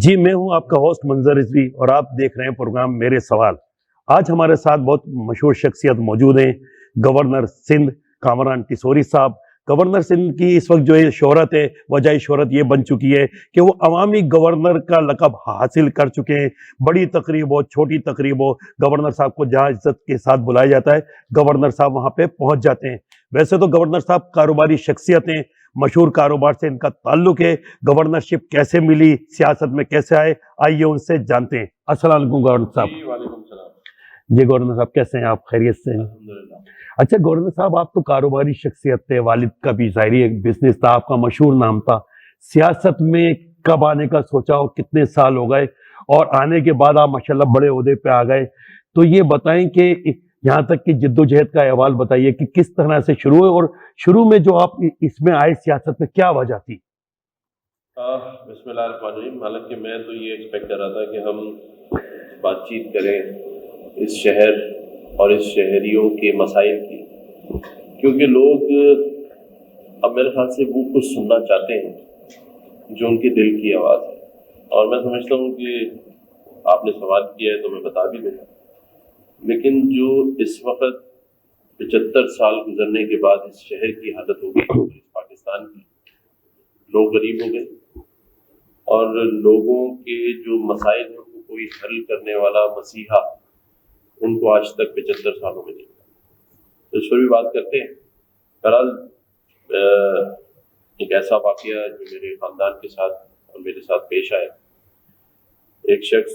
جی میں ہوں آپ کا ہوسٹ منظر رضوی اور آپ دیکھ رہے ہیں پروگرام میرے سوال۔ آج ہمارے ساتھ بہت مشہور شخصیت موجود ہیں، گورنر سندھ کامران ٹیسوری صاحب۔ گورنر سندھ کی اس وقت جو ہے شہرت ہے، وجہ شہرت یہ بن چکی ہے کہ وہ عوامی گورنر کا لقب حاصل کر چکے ہیں۔ بڑی تقریب ہو، چھوٹی تقریب ہو، گورنر صاحب کو جہاں عزت کے ساتھ بلایا جاتا ہے گورنر صاحب وہاں پہ پہنچ جاتے ہیں۔ ویسے تو گورنر صاحب کاروباری شخصیت ہیں، مشہور کاروبار سے ان کا تعلق ہے۔ گورنرشپ کیسے ملی، سیاست میں کیسے آئے، آئیے ان سے جانتے ہیں۔ السلام علیکم گورنر صاحب۔ جی وعلیکم السلام۔ جی گورنر صاحب کیسے ہیں آپ، خیریت سے ہیں؟ الحمدللہ۔ اچھا گورنر صاحب، آپ تو کاروباری شخصیت تھے، والد کا بھی ظاہری ایک بزنس تھا، آپ کا مشہور نام تھا۔ سیاست میں کب آنے کا سوچا اور کتنے سال ہو گئے، اور آنے کے بعد آپ ماشاءاللہ بڑے عہدے پہ آ گئے، تو یہ بتائیں کہ یہاں تک کہ جد و جہد کا احوال بتائیے کہ کس طرح سے شروع ہے، اور شروع میں جو آپ اس میں آئے سیاست میں کیا وجہ تھی؟ بسم اللہ الرحمن الرحیم۔ حالانکہ میں تو یہ ایکسپیکٹ کر رہا تھا کہ ہم بات چیت کریں اس شہر اور اس شہریوں کے مسائل کی، کیونکہ لوگ اب میرے خیال سے وہ کچھ سننا چاہتے ہیں جو ان کے دل کی آواز ہے، اور میں سمجھتا ہوں کہ آپ نے سوال کیا ہے تو میں بتا بھی دوں گا۔ لیکن جو اس وقت 75 سال گزرنے کے بعد اس شہر کی حالت ہو گئی، اس پاکستان کی، لوگ غریب ہو گئے اور لوگوں کے جو مسائل ہیں ان کو کوئی حل کرنے والا مسیحا ان کو آج تک 75 سالوں میں نہیں ملا۔ تو اس پر بھی بات کرتے ہیں۔ بہرحال ایک ایسا واقعہ جو میرے خاندان کے ساتھ اور میرے ساتھ پیش آیا، ایک شخص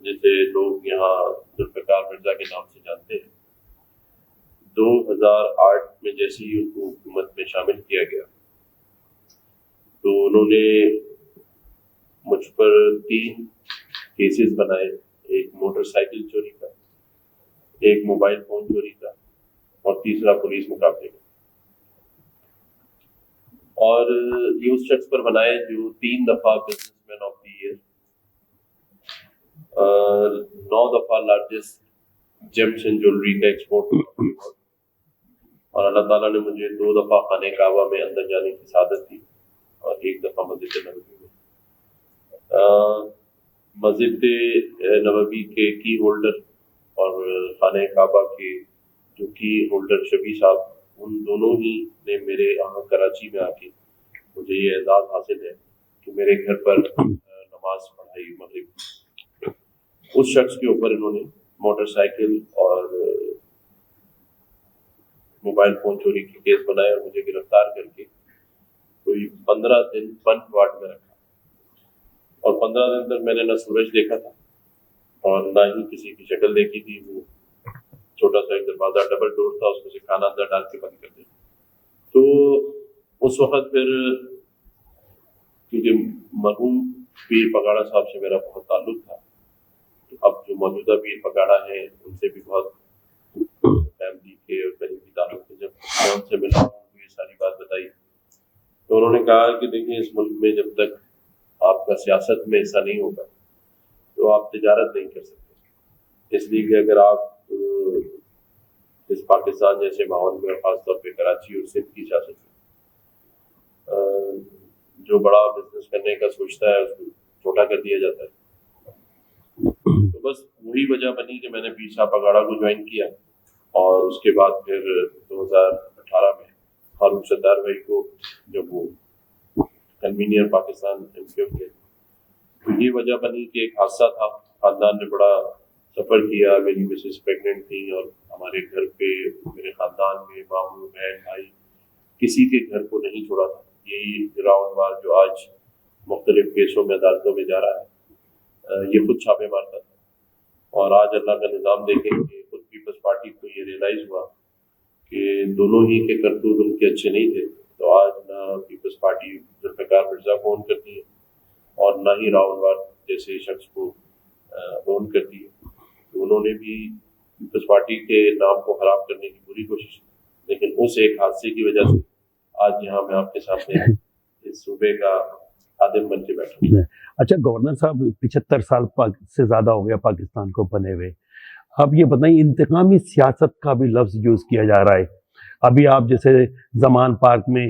جسے لوگ یہاں ذوالفقار مرزا کے نام سے جانتے ہیں، 2008 میں جیسے ہی ان کو حکومت میں شامل کیا گیا تو انہوں نے مجھ پر 3 کیسز بنائے، ایک موٹر سائیکل چوری کا، ایک موبائل فون چوری کا، اور تیسرا پولیس مقابلے کا۔ اور یہ اس شخص پر بنائے جو 3 دفعہ businessman of the year, 9 دفعہ لارجسٹ جیمس اینڈ جویلری کا ایکسپورٹ، اور اللہ تعالیٰ نے مجھے 2 دفعہ خانہ کعبہ میں اندر جانے کی سعادت دی اور 1 دفعہ مسجد نبوی میں۔ مسجد نبوی کے کی ہولڈر اور خانہ کعبہ کے جو کی ہولڈر شفیع صاحب، ان دونوں ہی نے میرے یہاں کراچی میں آ کے مجھے یہ اعزاز حاصل ہے کہ میرے گھر پر نماز پڑھائی مغرب۔ اس شخص کے اوپر انہوں نے موٹر سائیکل اور موبائل فون چوری کے کیس بنائے اور مجھے گرفتار کر کے کوئی 15 دن بند واٹ میں رکھا، اور 15 دن تک میں نے نہ سورج دیکھا تھا اور نہ ہی کسی کی شکل دیکھی تھی۔ وہ چھوٹا سا ایک دروازہ ڈبل ڈور تھا، اس میں سے کھانا اندر ڈال کے بند کر دیا۔ تو اس وقت پھر کیونکہ مرحوم پیر پگاڑا صاحب سے میرا بہت تعلق تھا، اب جو موجودہ پیر پگاڑا ہیں ان سے بھی بہت فیملی کے اور قریبی تعلق تھے۔ جب میں ان سے ملا تو یہ ساری بات بتائی تو انہوں نے کہا کہ دیکھیں، اس ملک میں جب تک آپ کا سیاست میں حصہ نہیں ہوگا تو آپ تجارت نہیں کر سکتے، اس لیے کہ اگر آپ اس پاکستان جیسے ماحول میں، خاص طور پہ کراچی اور سندھ کی سیاست میں، جو بڑا بزنس کرنے کا سوچتا ہے اس کو چھوٹا کر دیا جاتا ہے۔ تو بس وہی وجہ بنی کہ میں نے پیر صاحب پگاڑا کو جوائن کیا، اور اس کے بعد پھر 2018 میں فاروق ستار بھائی کو جب وہ کنوینئر پاکستان ایم کیو تھے، تو یہ وجہ بنی کہ ایک حادثہ تھا، خاندان نے بڑا سفر کیا، میری مسز پریگننٹ تھی، اور ہمارے گھر پہ میرے خاندان میں ماموں بہن بھائی کسی کے گھر کو نہیں چھوڑا تھا۔ یہی راؤنڈ وار جو آج مختلف کیسوں میں عدالتوں میں جا رہا ہے، یہ خود چھاپے مارتا تھا، اور آج اللہ کا نظام دیکھیں کہ خود پیپلز پارٹی کو یہ ریئلائز ہوا کہ دونوں ہی کے کرتوت ان کے اچھے نہیں تھے، تو آج نہ پیپلز پارٹی ذوالفقار مرزا کو اون کرتی ہے اور نہ ہی راؤنڈ وار جیسے شخص کو اون کرتی ہے۔ تو انہوں نے بھی پیپلز پارٹی کے نام کو خراب کرنے کی پوری کوشش کی، لیکن اس ایک حادثے کی وجہ سے آج یہاں میں آپ کے سامنے اس صوبے کا خادم بن کے بیٹھا ہوں۔ اچھا گورنر صاحب، 75 سال سے زیادہ ہو گیا پاکستان کو بنے ہوئے، اب یہ بتائیں انتقامی سیاست کا بھی لفظ یوز کیا جا رہا ہے۔ ابھی آپ جیسے زمان پارک میں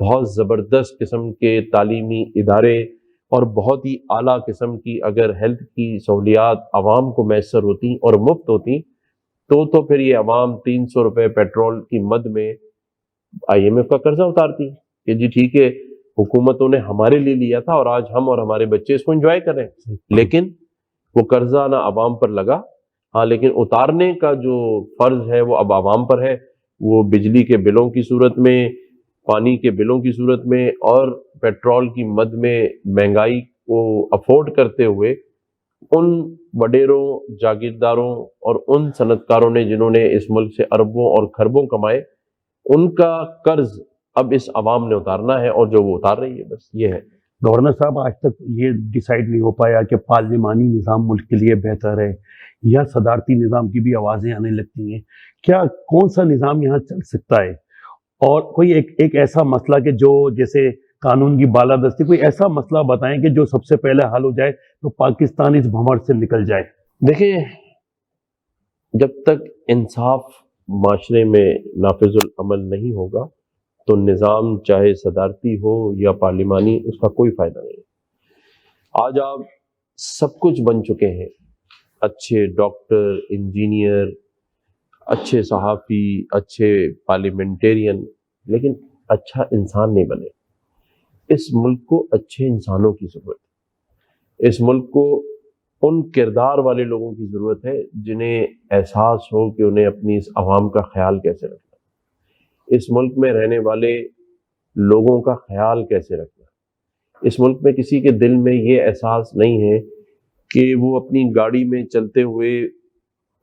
بہت زبردست قسم کے تعلیمی ادارے اور بہت ہی اعلیٰ قسم کی اگر ہیلتھ کی سہولیات عوام کو میسر ہوتی اور مفت ہوتی تو پھر یہ عوام 300 روپے پیٹرول کی مد میں IMF کا قرضہ اتارتی کہ جی ٹھیک ہے حکومتوں نے ہمارے لیے لیا تھا اور آج ہم اور ہمارے بچے اس کو انجوائے کر رہے ہیں، لیکن وہ قرضہ نہ عوام پر لگا، ہاں لیکن اتارنے کا جو فرض ہے وہ اب عوام پر ہے، وہ بجلی کے بلوں کی صورت میں، پانی کے بلوں کی صورت میں اور پیٹرول کی مد میں مہنگائی کو افورڈ کرتے ہوئے ان وڈیروں، جاگیرداروں اور ان صنعت کاروں نے جنہوں نے اس ملک سے اربوں اور کھربوں کمائے، ان کا قرض اب اس عوام نے اتارنا ہے اور جو وہ اتار رہی ہے، بس یہ ہے۔ گورنر صاحب آج تک یہ ڈیسائیڈ نہیں ہو پایا کہ پارلیمانی نظام ملک کے لیے بہتر ہے یا صدارتی نظام کی بھی آوازیں آنے لگتی ہیں، کیا کون سا نظام یہاں چل سکتا ہے؟ اور کوئی ایک ایسا مسئلہ کہ جو جیسے قانون کی بالادستی، کوئی ایسا مسئلہ بتائیں کہ جو سب سے پہلے حل ہو جائے تو پاکستان اس بھنور سے نکل جائے۔ دیکھیں، جب تک انصاف معاشرے میں نافذ العمل نہیں ہوگا تو نظام چاہے صدارتی ہو یا پارلیمانی اس کا کوئی فائدہ نہیں۔ آج آپ سب کچھ بن چکے ہیں، اچھے ڈاکٹر، انجینئر، اچھے صحافی، اچھے پارلیمنٹیرین، لیکن اچھا انسان نہیں بنے۔ اس ملک کو اچھے انسانوں کی ضرورت ہے، اس ملک کو ان کردار والے لوگوں کی ضرورت ہے جنہیں احساس ہو کہ انہیں اپنی اس عوام کا خیال کیسے رکھنا، اس ملک میں رہنے والے لوگوں کا خیال کیسے رکھنا۔ اس ملک میں کسی کے دل میں یہ احساس نہیں ہے کہ وہ اپنی گاڑی میں چلتے ہوئے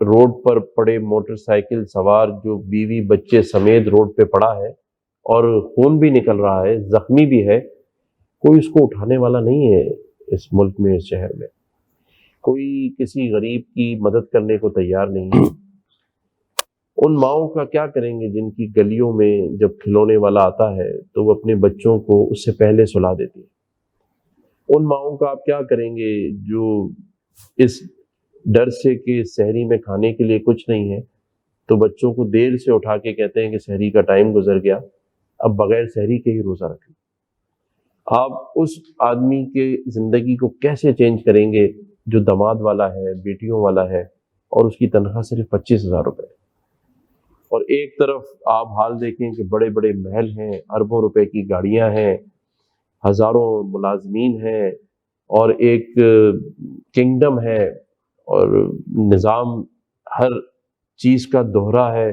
روڈ پر پڑے موٹر سائیکل سوار جو بیوی بچے سمیت روڈ پہ پڑا ہے اور خون بھی نکل رہا ہے، زخمی بھی ہے، کوئی اس کو اٹھانے والا نہیں ہے۔ اس ملک میں، اس شہر میں کوئی کسی غریب کی مدد کرنے کو تیار نہیں ہے۔ ان ماؤں کا کیا کریں گے جن کی گلیوں میں جب کھلونے والا آتا ہے تو وہ اپنے بچوں کو اس سے پہلے سلا دیتی ہیں؟ ان ماؤں کا آپ کیا کریں گے جو اس ڈر سے کہ سحری میں کھانے کے لیے کچھ نہیں ہے تو بچوں کو دیر سے اٹھا کے کہتے ہیں کہ سحری کا ٹائم گزر گیا، اب بغیر سحری کے ہی روزہ رکھ لیں۔ آپ اس آدمی کے زندگی کو کیسے چینج کریں گے جو داماد والا ہے، بیٹیوں والا ہے اور اس کی تنخواہ صرف 25,000 روپے ہے؟ اور ایک طرف آپ حال دیکھیں کہ بڑے بڑے محل ہیں، اربوں روپے کی گاڑیاں ہیں، ہزاروں ملازمین ہیں اور ایک کنگڈم ہے اور نظام ہر چیز کا دوہرا ہے۔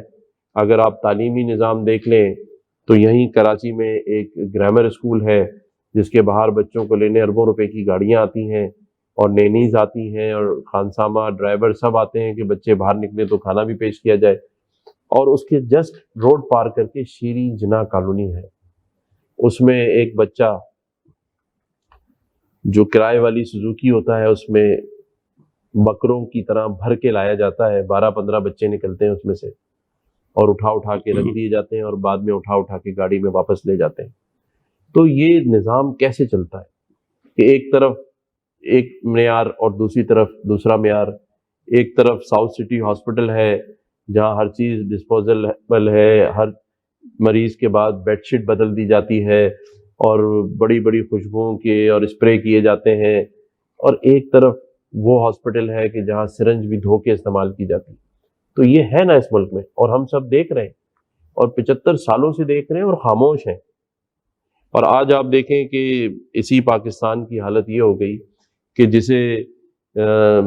اگر آپ تعلیمی نظام دیکھ لیں تو یہیں کراچی میں ایک گرامر اسکول ہے جس کے باہر بچوں کو لینے اربوں روپے کی گاڑیاں آتی ہیں اور نینیز آتی ہیں اور خانسامہ ڈرائیور سب آتے ہیں کہ بچے باہر نکلے تو کھانا بھی پیش کیا جائے۔ اور اس کے جسٹ روڈ پار کر کے شیریں جناح کالونی ہے، اس میں ایک بچہ جو کرائے والی سوزوکی ہوتا ہے اس میں بکروں کی طرح بھر کے لایا جاتا ہے، 12-15 بچے نکلتے ہیں اس میں سے اور اٹھا کے رکھ دیے جاتے ہیں اور بعد میں اٹھا کے گاڑی میں واپس لے جاتے ہیں۔ تو یہ نظام کیسے چلتا ہے کہ ایک طرف ایک معیار اور دوسری طرف دوسرا معیار؟ ایک طرف ساؤتھ سٹی ہاسپٹل ہے جہاں ہر چیز ڈسپوزیبل ہے، ہر مریض کے بعد بیڈ شیٹ بدل دی جاتی ہے اور بڑی بڑی خوشبوؤں کے اور اسپرے کیے جاتے ہیں، اور ایک طرف وہ ہاسپٹل ہے کہ جہاں سرنج بھی دھو کے استعمال کی جاتی ہے۔ تو یہ ہے نا اس ملک میں، اور ہم سب دیکھ رہے ہیں اور 75 سالوں سے دیکھ رہے ہیں اور خاموش ہیں۔ اور آج آپ دیکھیں کہ اسی پاکستان کی حالت یہ ہو گئی کہ جسے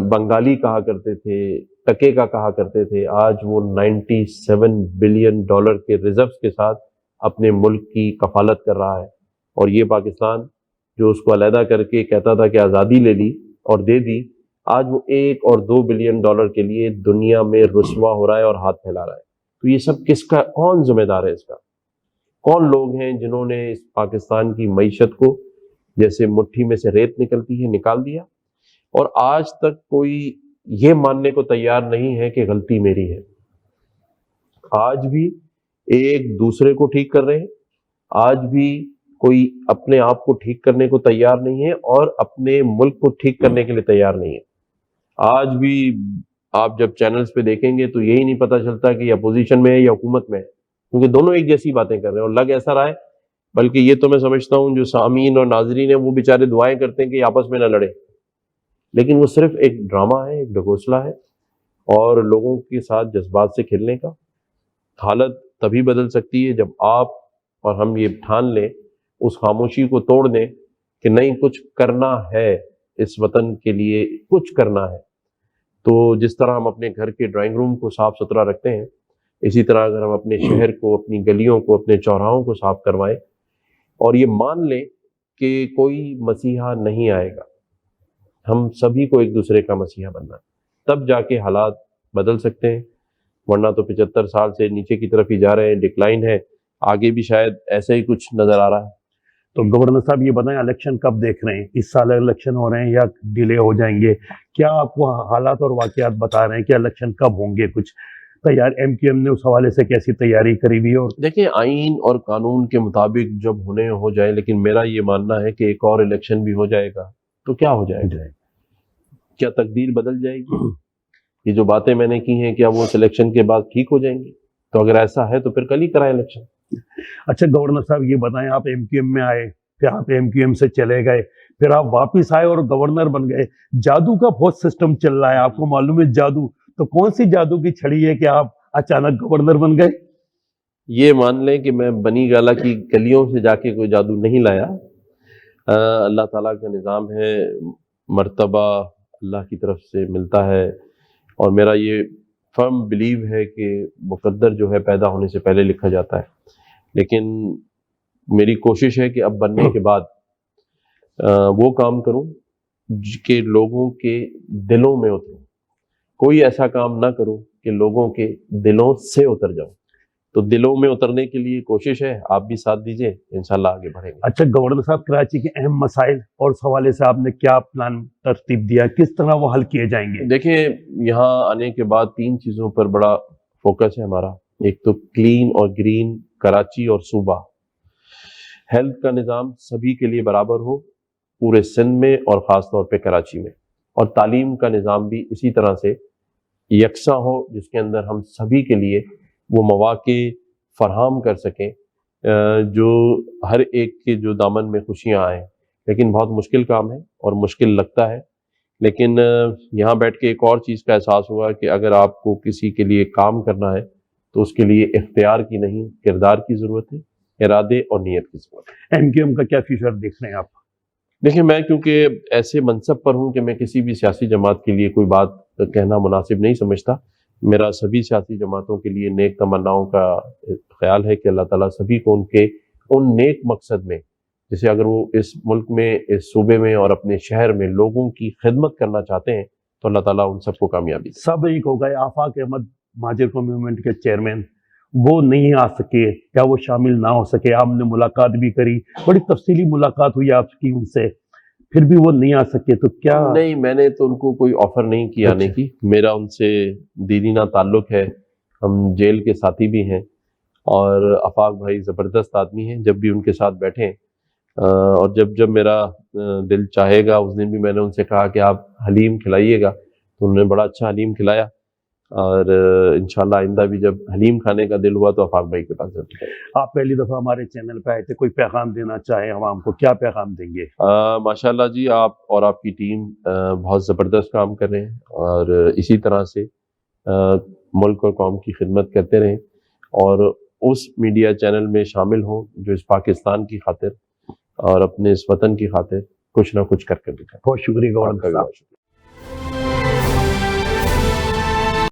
بنگالی کہا کرتے تھے، ٹکے کا کہا کرتے تھے، آج وہ $97 بلین کے ریزروز کے ساتھ اپنے ملک کی کفالت کر رہا ہے۔ اور یہ پاکستان جو اس کو علیحدہ کر کے کہتا تھا کہ آزادی لے لی اور دے دی، آج وہ $1 اور $2 بلین کے لیے دنیا میں رسوا ہو رہا ہے اور ہاتھ پھیلا رہا ہے۔ تو یہ سب کس کا، کون ذمہ دار ہے اس کا؟ کون لوگ ہیں جنہوں نے اس پاکستان کی معیشت کو جیسے مٹھی میں سے ریت نکلتی ہے نکال دیا؟ اور آج تک کوئی یہ ماننے کو تیار نہیں ہے کہ غلطی میری ہے۔ آج بھی ایک دوسرے کو ٹھیک کر رہے ہیں، آج بھی کوئی اپنے آپ کو ٹھیک کرنے کو تیار نہیں ہے اور اپنے ملک کو ٹھیک کرنے کے لیے تیار نہیں ہے۔ آج بھی آپ جب چینلز پہ دیکھیں گے تو یہی نہیں پتہ چلتا کہ یہ اپوزیشن میں ہے یا حکومت میں ہے، کیونکہ دونوں ایک جیسی باتیں کر رہے ہیں اور لگ ایسا رہا ہے بلکہ یہ تو میں سمجھتا ہوں جو سامعین اور ناظرین ہیں وہ بیچارے دعائیں کرتے ہیں کہ آپس میں نہ لڑیں، لیکن وہ صرف ایک ڈرامہ ہے، ایک ڈھکوسلہ ہے، اور لوگوں کے ساتھ جذبات سے کھیلنے کا۔ حالت تبھی بدل سکتی ہے جب آپ اور ہم یہ ٹھان لیں، اس خاموشی کو توڑ دیں کہ نہیں، کچھ کرنا ہے، اس وطن کے لیے کچھ کرنا ہے۔ تو جس طرح ہم اپنے گھر کے ڈرائنگ روم کو صاف ستھرا رکھتے ہیں، اسی طرح اگر ہم اپنے شہر کو، اپنی گلیوں کو، اپنے چوراہوں کو صاف کروائیں اور یہ مان لیں کہ کوئی مسیحا نہیں آئے گا، ہم سبھی کو ایک دوسرے کا مسیحا بننا ہے، تب جا کے حالات بدل سکتے ہیں، ورنہ تو 75 سال سے نیچے کی طرف ہی جا رہے ہیں، ڈکلائن ہے، آگے بھی شاید ایسا ہی کچھ نظر آ رہا ہے۔ تو گورنر صاحب یہ بتائیں، الیکشن کب دیکھ رہے ہیں؟ اس سال الیکشن ہو رہے ہیں یا ڈیلے ہو جائیں گے؟ کیا آپ کو حالات اور واقعات بتا رہے ہیں کہ الیکشن کب ہوں گے؟ کچھ تیار ایم کیو ایم نے اس حوالے سے کیسی تیاری کری ہوئی ہے؟ اور دیکھیں، آئین اور قانون کے مطابق جب ہونے ہو جائے، لیکن میرا یہ ماننا ہے کہ ایک اور الیکشن بھی ہو جائے گا تو کیا ہو جائے گا؟ کیا تقدیر بدل جائے گی؟ یہ جو باتیں میں نے کی ہیں کیا وہ اس الیکشن کے بعد ٹھیک ہو جائیں گی؟ تو اگر ایسا ہے تو پھر کل ہی کرائیں الیکشن۔ اچھا گورنر صاحب یہ بتائیں، آپ ایم کیو ایم میں آئے، پھر آپ ایم کیو ایم سے چلے گئے، پھر آپ واپس آئے اور گورنر بن گئے، جادو کا بہت سسٹم چل رہا ہے، آپ کو معلوم ہے جادو، تو کون سی جادو کی چھڑی ہے کہ آپ اچانک گورنر بن گئے؟ یہ مان لیں کہ میں بنی گالا کی گلیوں سے جا کے کوئی جادو نہیں لایا، اللہ تعالیٰ کا نظام ہے، مرتبہ اللہ کی طرف سے ملتا ہے، اور میرا یہ فرم بلیو ہے کہ مقدر جو ہے پیدا ہونے سے پہلے لکھا جاتا ہے، لیکن میری کوشش ہے کہ اب بننے کے بعد وہ کام کروں کہ لوگوں کے دلوں میں اتروں، کوئی ایسا کام نہ کروں کہ لوگوں کے دلوں سے اتر جاؤں۔ تو دلوں میں اترنے کے لیے کوشش ہے، آپ بھی ساتھ دیجئے، انشاءاللہ آگے بڑھیں گے۔ اچھا گورنر صاحب، کراچی کے اہم مسائل اور اس حوالے سے آپ نے کیا پلان ترتیب دیا، کس طرح وہ حل کیے جائیں گے؟ دیکھیں، یہاں آنے کے بعد 3 چیزوں پر بڑا فوکس ہے ہمارا۔ ایک تو کلین اور گرین کراچی اور صوبہ، ہیلتھ کا نظام سبھی کے لیے برابر ہو پورے سندھ میں اور خاص طور پہ کراچی میں، اور تعلیم کا نظام بھی اسی طرح سے یکساں ہو جس کے اندر ہم سبھی کے لیے وہ مواقع فراہم کر سکیں جو ہر ایک کے جو دامن میں خوشیاں آئیں۔ لیکن بہت مشکل کام ہے اور مشکل لگتا ہے، لیکن یہاں بیٹھ کے ایک اور چیز کا احساس ہوا کہ اگر آپ کو کسی کے لیے کام کرنا ہے تو اس کے لیے اختیار کی نہیں، کردار کی ضرورت ہے، ارادے اور نیت کی ضرورت ہے۔ ایم کیو ایم کا کیا فیوچر دیکھ رہے ہیں آپ؟ دیکھیں، میں کیونکہ ایسے منصب پر ہوں کہ میں کسی بھی سیاسی جماعت کے لیے کوئی بات کہنا مناسب نہیں سمجھتا۔ میرا سبھی سیاسی جماعتوں کے لیے نیک تمناؤں کا خیال ہے کہ اللہ تعالیٰ سبھی کو ان نیک مقصد میں، جیسے اگر وہ اس ملک میں، اس صوبے میں اور اپنے شہر میں لوگوں کی خدمت کرنا چاہتے ہیں تو اللہ تعالیٰ ان سب کو کامیابی دے۔ سب ایک ہو گئے، آفاق احمد مہاجر قومی موومنٹ کے چیئرمین، وہ نہیں آ سکے، کیا وہ شامل نہ ہو سکے؟ آپ نے ملاقات بھی کری، بڑی تفصیلی ملاقات ہوئی آپ کی ان سے، پھر بھی وہ نہیں آ سکے، تو کیا؟ نہیں، میں نے تو ان کو کوئی آفر نہیں کی آنے کی، میرا ان سے دیرینہ تعلق ہے، ہم جیل کے ساتھی بھی ہیں، اور آفاق بھائی زبردست آدمی ہیں، جب بھی ان کے ساتھ بیٹھیں اور جب میرا دل چاہے گا، اس دن بھی میں نے ان سے کہا کہ آپ حلیم کھلائیے گا، تو انہوں نے بڑا اچھا حلیم کھلایا، اور انشاءاللہ آئندہ بھی جب حلیم کھانے کا دل ہوا تو آفاق بھائی کے پاس ضرور جائیں گے۔ آپ پہلی دفعہ ہمارے چینل پہ آئے تھے، کوئی پیغام دینا چاہیں عوام کو، کیا پیغام دیں گے؟ ماشاءاللہ جی، آپ اور آپ کی ٹیم بہت زبردست کام کر رہے ہیں، اور اسی طرح سے ملک اور قوم کی خدمت کرتے رہیں، اور اس میڈیا چینل میں شامل ہوں جو اس پاکستان کی خاطر اور اپنے اس وطن کی خاطر کچھ نہ کچھ کر کے دکھائیں۔ بہت شکریہ گورنر صاحب۔